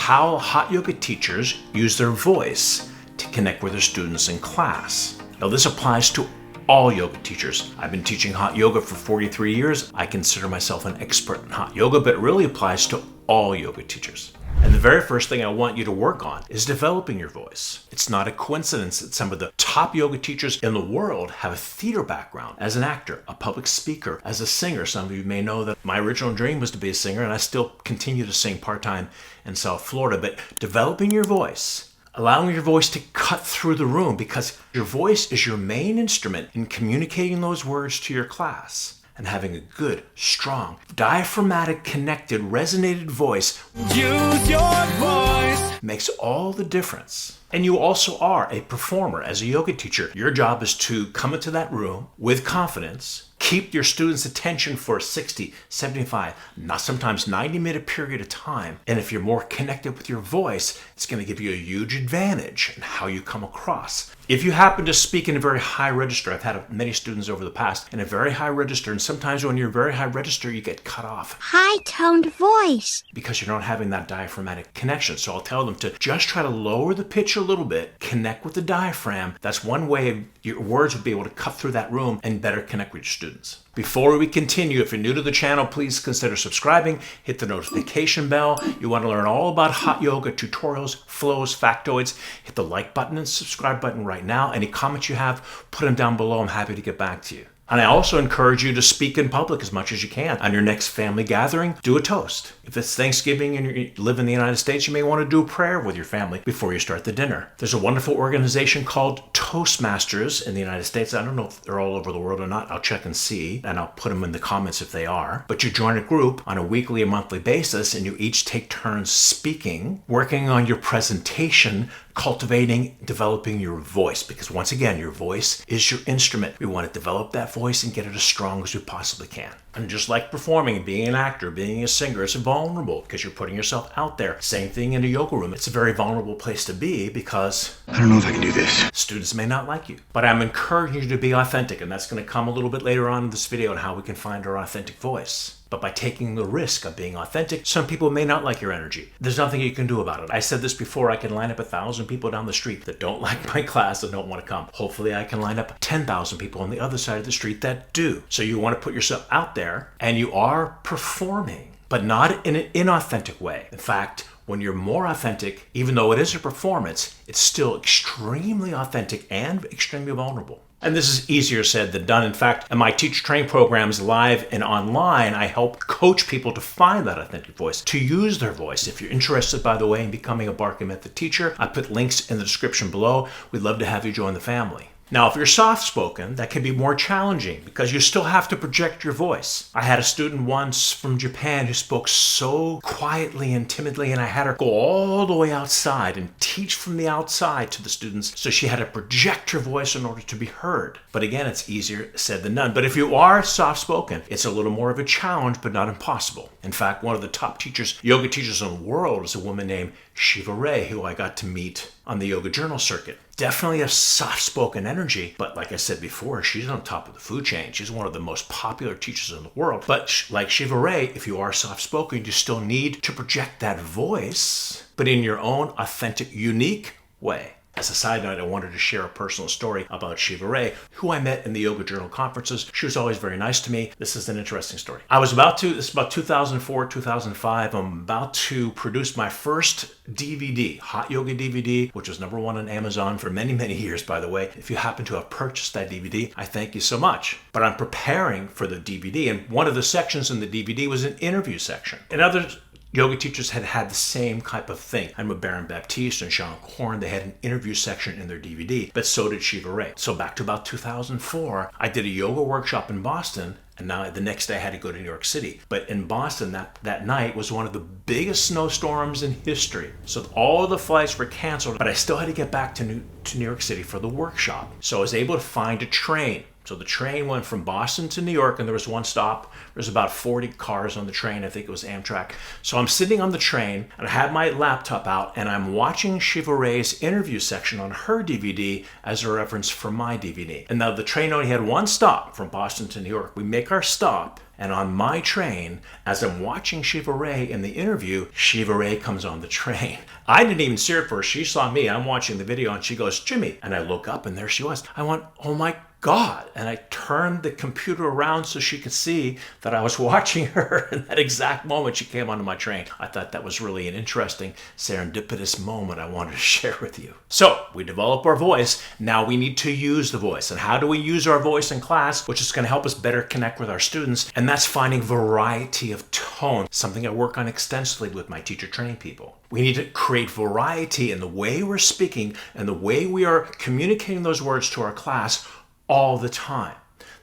how hot yoga teachers use their voice to connect with their students in class. Now this applies to all yoga teachers. I've been teaching hot yoga for 43 years. I consider myself an expert in hot yoga, but it really applies to all yoga teachers. And the very first thing I want you to work on is developing your voice. It's not a coincidence that some of the top yoga teachers in the world have a theater background as an actor, a public speaker, as a singer. Some of you may know that my original dream was to be a singer, and I still continue to sing part-time in South Florida. But developing your voice, allowing your voice to cut through the room, because your voice is your main instrument in communicating those words to your class. And having a good, strong, diaphragmatic, connected, resonated voice, use your voice, makes all the difference. And you also are a performer as a yoga teacher. Your job is to come into that room with confidence, keep your students' attention for 60, 75, not sometimes 90-minute period of time. And if you're more connected with your voice, it's going to give you a huge advantage in how you come across. If you happen to speak in a very high register, I've had many students over the past in a very high register, and sometimes when you're very high register, you get cut off. High-toned voice. Because you're not having that diaphragmatic connection. So I'll tell them to just try to lower the pitch a little bit, connect with the diaphragm. That's one way your words would be able to cut through that room and better connect with your students. Before we continue, if you're new to the channel, please consider subscribing, hit the notification bell. You want to learn all about hot yoga tutorials, flows, factoids, hit the like button and subscribe button right now. Any comments you have, put them down below. I'm happy to get back to you. And I also encourage you to speak in public as much as you can. On your next family gathering, do a toast. If it's Thanksgiving and you live in the United States, you may want to do a prayer with your family before you start the dinner. There's a wonderful organization called Toastmasters in the United States. I don't know if they're all over the world or not. I'll check and see, and I'll put them in the comments if they are. But you join a group on a weekly or monthly basis, and you each take turns speaking, working on your presentation, cultivating, developing your voice. Because once again, your voice is your instrument. We want to develop that voice and get it as strong as we possibly can. And just like performing, being an actor, being a singer, it's vulnerable because you're putting yourself out there. Same thing in a yoga room. It's a very vulnerable place to be because I don't know if I can do this. Students may not like you. But I'm encouraging you to be authentic, and that's going to come a little bit later on in this video on how we can find our authentic voice. But by taking the risk of being authentic, some people may not like your energy. There's nothing you can do about it. I said this before, I can line up 1,000 people down the street that don't like my class and don't want to come. Hopefully I can line up 10,000 people on the other side of the street that do. So you want to put yourself out there, and you are performing, but not in an inauthentic way. In fact, when you're more authentic, even though it is a performance, it's still extremely authentic and extremely vulnerable. And this is easier said than done. In fact, in my teacher training programs live and online, I help coach people to find that authentic voice, to use their voice. If you're interested, by the way, in becoming a Barkan method teacher, I put links in the description below. We'd love to have you join the family. Now, if you're soft-spoken, that can be more challenging because you still have to project your voice. I had a student once from Japan who spoke so quietly and timidly, and I had her go all the way outside and teach from the outside to the students, so she had to project her voice in order to be heard. But again, it's easier said than done. But if you are soft-spoken, it's a little more of a challenge, but not impossible. In fact, one of the top teachers, yoga teachers in the world, is a woman named Shiva Ray, who I got to meet on the Yoga Journal circuit. Definitely a soft-spoken energy, but like I said before, she's on top of the food chain. She's one of the most popular teachers in the world. But like Shiva Ray, if you are soft-spoken, you still need to project that voice, but in your own authentic, unique way. As a side note, I wanted to share a personal story about Shiva Ray, who I met in the Yoga Journal conferences. She was always very nice to me. This is an interesting story. This is about 2004, 2005. I'm about to produce my first DVD, Hot Yoga DVD, which was #1 on Amazon for many, many years, by the way. If you happen to have purchased that DVD, I thank you so much. But I'm preparing for the DVD, and one of the sections in the DVD was an interview section. And others yoga teachers had the same type of thing. I'm with Baron Baptiste and Sean Korn. They had an interview section in their DVD, but so did Shiva Ray. So back to about 2004, I did a yoga workshop in Boston, and now the next day I had to go to New York City. But in Boston, that night was one of the biggest snowstorms in history. So all of the flights were canceled, but I still had to get back to New York City for the workshop. So I was able to find a train. So the train went from Boston to New York, and there was one stop. There's about 40 cars on the train. I think it was Amtrak. So I'm sitting on the train, and I had my laptop out, and I'm watching Shiva Ray's interview section on her DVD as a reference for my DVD. And now the train only had one stop from Boston to New York. We make our stop, And on my train, as I'm watching Shiva Ray in the interview, Shiva Ray comes on the train. I didn't even see her first. She saw me. I'm watching the video and she goes, "Jimmy." And I look up and there she was. I went, "Oh my God." And I turned the computer around so she could see that I was watching her. In that exact moment, she came onto my train. I thought that was really an interesting, serendipitous moment I wanted to share with you. So we develop our voice. Now we need to use the voice. And how do we use our voice in class, which is going to help us better connect with our students? And that's finding variety of tone, something I work on extensively with my teacher training people. We need to create variety in the way we're speaking and the way we are communicating those words to our class all the time.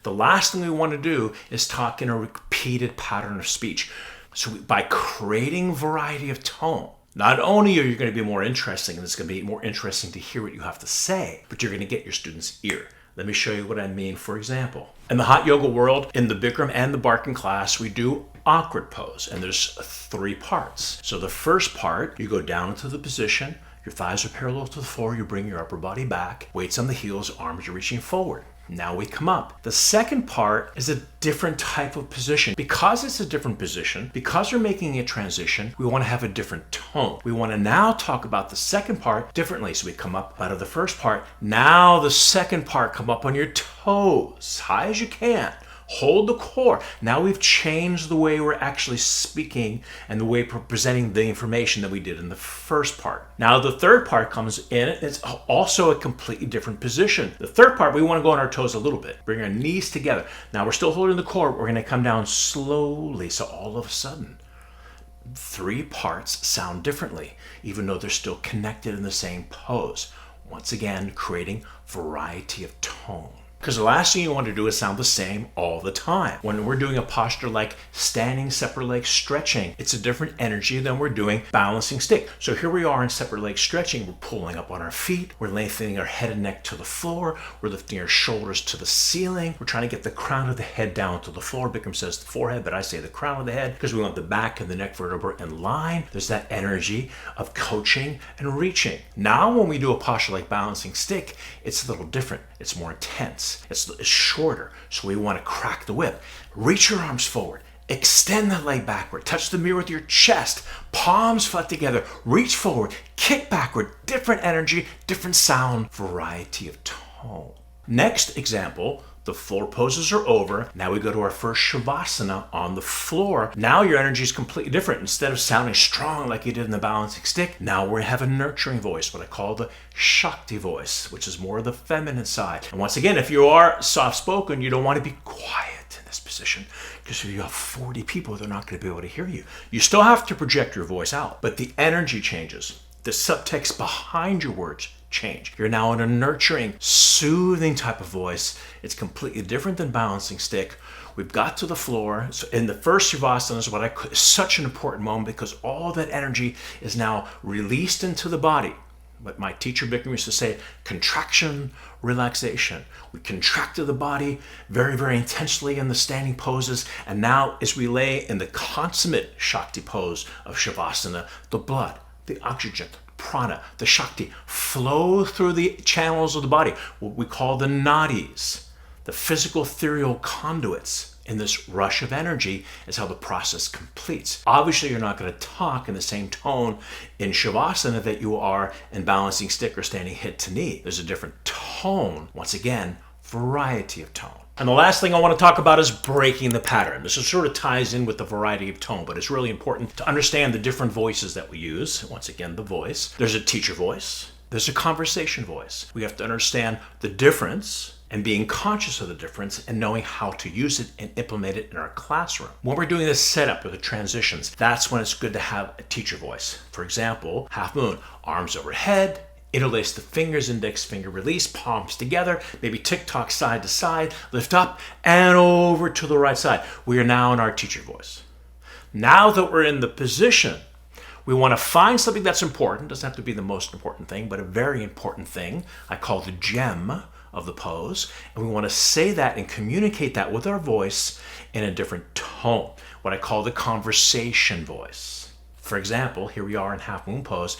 The last thing we want to do is talk in a repeated pattern of speech. So by creating variety of tone, not only are you going to be more interesting, and it's going to be more interesting to hear what you have to say, but you're going to get your students' ear. Let me show you what I mean. For example, in the hot yoga world, in the Bikram and the Barkan class, we do awkward pose, and there's 3 parts. So the first part, you go down into the position, your thighs are parallel to the floor, you bring your upper body back, weights on the heels, arms are reaching forward. Now we come up. The second part is a different type of position. Because it's a different position, because we're making a transition, we want to have a different tone. We want to now talk about the second part differently. So we come up out of the first part. Now the second part, come up on your toes, high as you can. Hold the core. Now we've changed the way we're actually speaking and the way we're presenting the information that we did in the first part. Now the third part comes in. It's also a completely different position. The third part, we want to go on our toes a little bit. Bring our knees together. Now we're still holding the core. We're going to come down slowly. So all of a sudden, 3 parts sound differently, even though they're still connected in the same pose. Once again, creating variety of tone. Because the last thing you want to do is sound the same all the time. When we're doing a posture like standing separate leg stretching, it's a different energy than we're doing balancing stick. So here we are in separate leg stretching. We're pulling up on our feet. We're lengthening our head and neck to the floor. We're lifting our shoulders to the ceiling. We're trying to get the crown of the head down to the floor. Bikram says the forehead, but I say the crown of the head because we want the back and the neck vertebra in line. There's that energy of coaching and reaching. Now when we do a posture like balancing stick, it's a little different. It's more intense. It's shorter, so we want to crack the whip. Reach your arms forward. Extend the leg backward. Touch the mirror with your chest. Palms flat together. Reach forward. Kick backward. Different energy, different sound, variety of tone. Next example, the floor poses are over. Now we go to our first Shavasana on the floor. Now your energy is completely different. Instead of sounding strong like you did in the balancing stick, now we have a nurturing voice, what I call the Shakti voice, which is more the feminine side. And once again, if you are soft-spoken, you don't want to be quiet in this position because if you have 40 people, they're not going to be able to hear you. You still have to project your voice out, but the energy changes. The subtext behind your words change. You're now in a nurturing, soothing type of voice. It's completely different than balancing stick. We've got to the floor. So in the first Shavasana is such an important moment because all that energy is now released into the body. What my teacher Bikram used to say, contraction, relaxation. We contracted the body very, very intensely in the standing poses. And now as we lay in the consummate Shakti pose of Shavasana, the blood, the oxygen, prana, the Shakti flow through the channels of the body, what we call the nadis, the physical ethereal conduits. In this rush of energy is how the process completes. Obviously, you're not going to talk in the same tone in Shavasana that you are in balancing stick or standing hip to knee. There's a different tone. Once again, variety of tone. And the last thing I want to talk about is breaking the pattern. This sort of ties in with the variety of tone, but it's really important to understand the different voices that we use. Once again, the voice. There's a teacher voice. There's a conversation voice. We have to understand the difference and being conscious of the difference and knowing how to use it and implement it in our classroom. When we're doing this setup or the transitions, that's when it's good to have a teacher voice. For example, half moon, arms overhead, interlace the fingers, index finger release, palms together, maybe tick-tock side to side, lift up and over to the right side. We are now in our teacher voice. Now that we're in the position, we want to find something that's important. Doesn't have to be the most important thing, but a very important thing. I call the gem of the pose, and we want to say that and communicate that with our voice in a different tone, what I call the conversation voice. For example, here we are in half moon pose.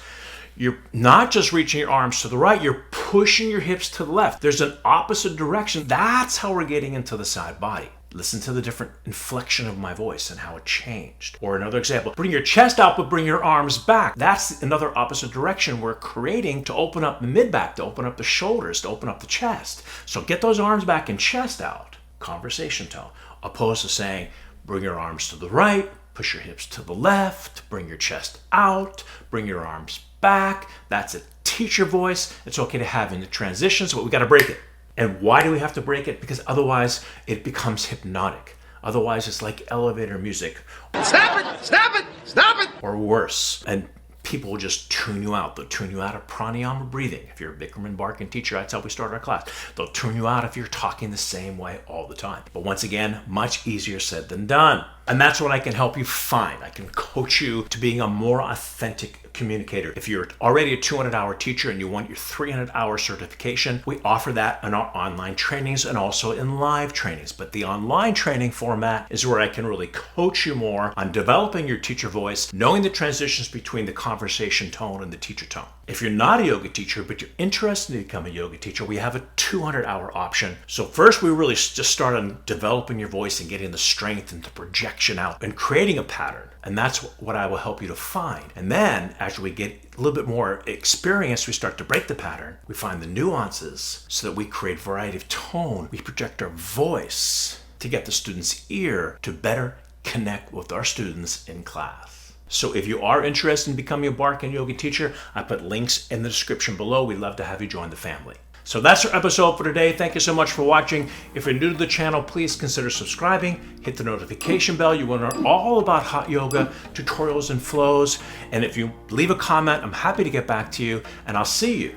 You're not just reaching your arms to the right, you're pushing your hips to the left. There's an opposite direction. That's how we're getting into the side body. Listen to the different inflection of my voice and how it changed. Or another example, bring your chest out but bring your arms back. That's another opposite direction we're creating to open up the mid-back, to open up the shoulders, to open up the chest. So get those arms back and chest out. Conversation tone. Opposed to saying, bring your arms to the right, push your hips to the left, bring your chest out, bring your arms back. That's a teacher voice. It's okay to have in the transitions, but we got to break it. And why do we have to break it? Because otherwise it becomes hypnotic. Otherwise it's like elevator music. Stop it! Stop it! Stop it! Or worse. And people will just tune you out. They'll tune you out of pranayama breathing. If you're a Bikram and Barkan teacher, that's how we start our class. They'll tune you out if you're talking the same way all the time. But once again, much easier said than done. And that's what I can help you find. I can coach you to being a more authentic communicator. If you're already a 200-hour teacher and you want your 300-hour certification, we offer that in our online trainings and also in live trainings. But the online training format is where I can really coach you more on developing your teacher voice, knowing the transitions between the conversation tone and the teacher tone. If you're not a yoga teacher, but you're interested in becoming a yoga teacher, we have a 200-hour option. So first, we really just start on developing your voice and getting the strength and the projection out and creating a pattern. And that's what I will help you to find. And then, as we get a little bit more experience, we start to break the pattern. We find the nuances so that we create variety of tone. We project our voice to get the student's ear to better connect with our students in class. So if you are interested in becoming a Barkan yoga teacher, I put links in the description below. We'd love to have you join the family. So that's our episode for today. Thank you so much for watching. If you're new to the channel, please consider subscribing. Hit the notification bell. You want to learn all about hot yoga, tutorials and flows. And if you leave a comment, I'm happy to get back to you. And I'll see you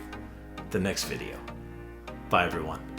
the next video. Bye, everyone.